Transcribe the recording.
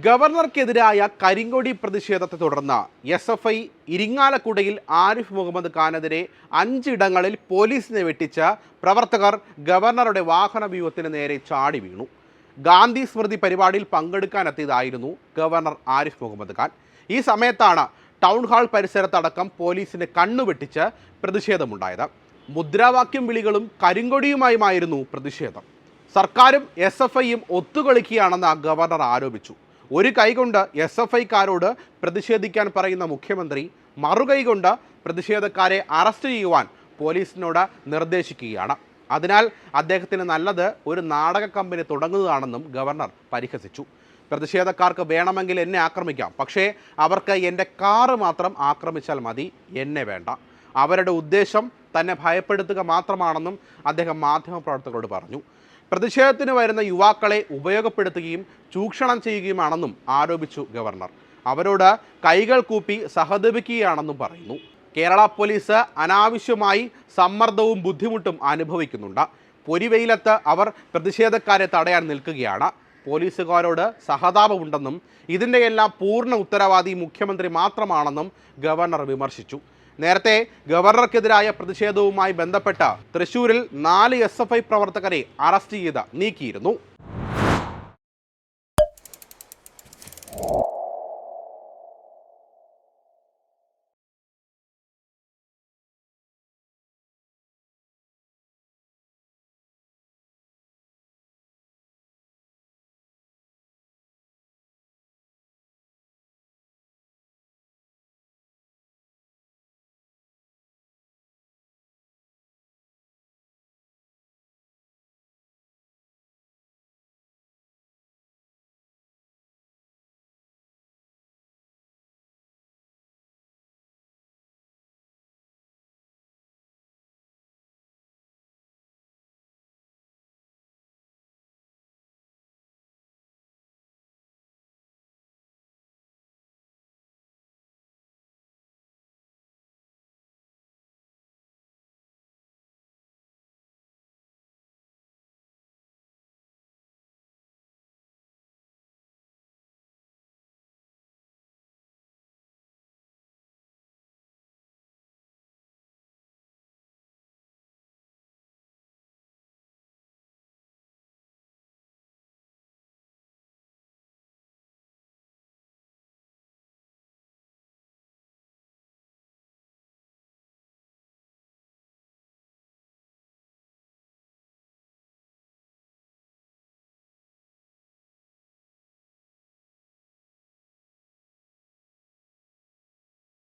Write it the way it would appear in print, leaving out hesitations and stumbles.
ഗവർണർക്കെതിരായ കരിങ്കൊടി പ്രതിഷേധത്തെ തുടർന്ന് SFI ഇരിങ്ങാലക്കുടയിൽ ആരിഫ് മുഹമ്മദ് ഖാനെതിരെ 5 ഇടങ്ങളിൽ പോലീസിനെ വെട്ടിച്ച പ്രവർത്തകർ ഗവർണറുടെ വാഹനവ്യൂഹത്തിന് നേരെ ചാടി വീണു. ഗാന്ധി സ്മൃതി പരിപാടിയിൽ പങ്കെടുക്കാനെത്തിയതായിരുന്നു ഗവർണർ ആരിഫ് മുഹമ്മദ് ഖാൻ. ഈ സമയത്താണ് ടൗൺ ഹാൾ പരിസരത്തടക്കം പോലീസിന് കണ്ണുവെട്ടിച്ച് പ്രതിഷേധമുണ്ടായത്. മുദ്രാവാക്യം വിളികളും കരിങ്കൊടിയുമായുമായിരുന്നു പ്രതിഷേധം. സർക്കാരും SFIയും ഒത്തുകളിക്കുകയാണെന്ന് ഗവർണർ ആരോപിച്ചു. ഒരു കൈകൊണ്ട് SFIക്കാരോട് പ്രതിഷേധിക്കാൻ പറയുന്ന മുഖ്യമന്ത്രി മറുകൈകൊണ്ട് പ്രതിഷേധക്കാരെ അറസ്റ്റ് ചെയ്യുവാൻ പോലീസിനോട് നിർദ്ദേശിക്കുകയാണ്. അതിനാൽ അദ്ദേഹത്തിന് നല്ലത് ഒരു നാടക കമ്പനി തുടങ്ങുന്നതാണെന്നും ഗവർണർ പരിഹസിച്ചു. പ്രതിഷേധക്കാർക്ക് വേണമെങ്കിൽ എന്നെ ആക്രമിക്കാം, പക്ഷേ അവർക്ക് എൻ്റെ കാറ് മാത്രം ആക്രമിച്ചാൽ മതി, എന്നെ വേണ്ട. അവരുടെ ഉദ്ദേശം തന്നെ ഭയപ്പെടുത്തുക മാത്രമാണെന്നും അദ്ദേഹം മാധ്യമപ്രവർത്തകരോട് പറഞ്ഞു. പ്രതിഷേധത്തിന് വരുന്ന യുവാക്കളെ ഉപയോഗപ്പെടുത്തുകയും ചൂഷണം ചെയ്യുകയുമാണെന്നും ആരോപിച്ചു ഗവർണർ. അവരോട് കൈകൾ കൂപ്പി സഹതപിക്കുകയാണെന്നും പറയുന്നു. കേരള പോലീസ് അനാവശ്യമായി സമ്മർദ്ദവും ബുദ്ധിമുട്ടും അനുഭവിക്കുന്നുണ്ട്. പൊരിവെയിലത്ത് അവർ പ്രതിഷേധക്കാരെ തടയാൻ നിൽക്കുകയാണ്. പോലീസുകാരോട് സഹതാപമുണ്ടെന്നും ഇതിൻ്റെയെല്ലാം പൂർണ്ണ ഉത്തരവാദി മുഖ്യമന്ത്രി മാത്രമാണെന്നും ഗവർണർ വിമർശിച്ചു. നേരത്തെ ഗവർണർക്കെതിരായ പ്രതിഷേധവുമായി ബന്ധപ്പെട്ട് തൃശ്ശൂരിൽ 4 SFI പ്രവർത്തകരെ അറസ്റ്റ് ചെയ്ത് നീക്കിയിരുന്നു.